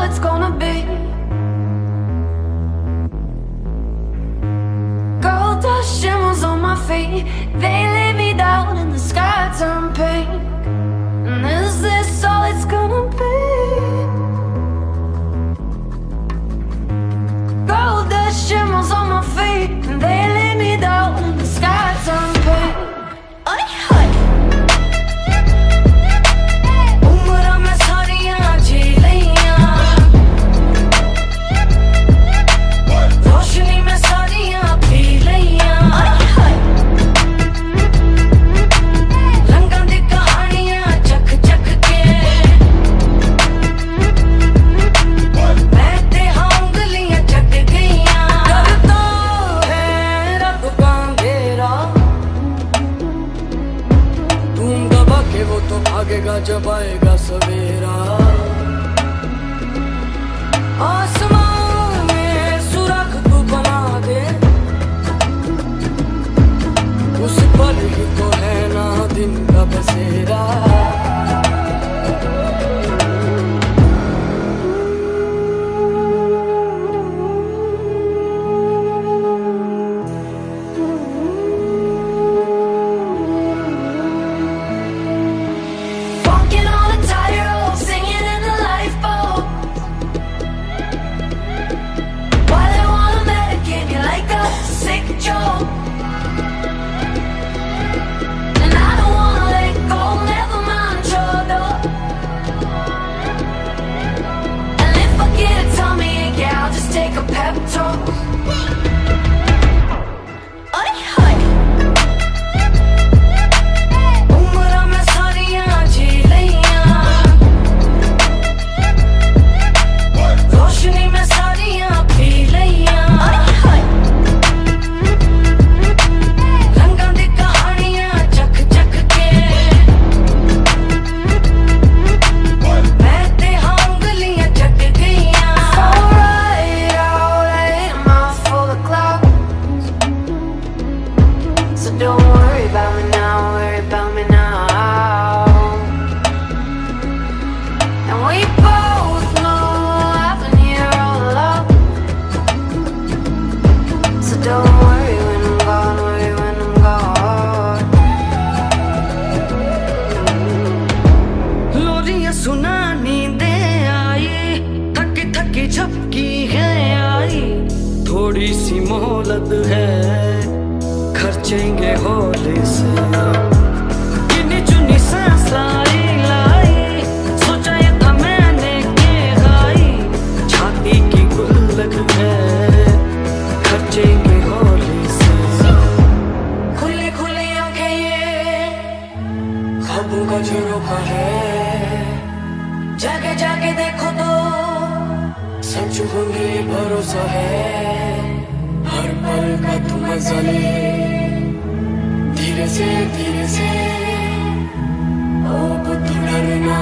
it's gonna be. Gold dust shimmers on my feet. They lay me down and the sky turned pink. And is this all it's gonna be? Gold dust shimmers on my feet. And they lay me down and the sky turned pink. भागेगा जब आएगा सवेरा, आसमान में सुराख तू बना दे, उस पर ही तो है ना दिन का बसेरा। Take a pep talk. उम्र में सारियां जी लियां, रोशनी में सारियां पी लियां, रंगां दी कहानियां चख चख के मैं ते हांगलियां चट गईयां। So don't worry about me now, worry about me now. And we both know I've been here all along. So don't worry when I'm gone, worry when I'm gone. लोरियां सुना नींदें आई, थकी थकी झपकी है आई, थोड़ी सी मोहलत है खर्चेंगे होली से। गिनी चुनी सांस लाई लाई, सोचा ये था मैंने के गाई, छाती की गुल्लक है खर्चेंगे होली से। खुली खुली आंखें ये ख्वाबों का झरोखा है, जाके जाके देखो तो सच होंगे भरोसा है। हर पल का तू मजा ले, धीरे से ओ तू डरना।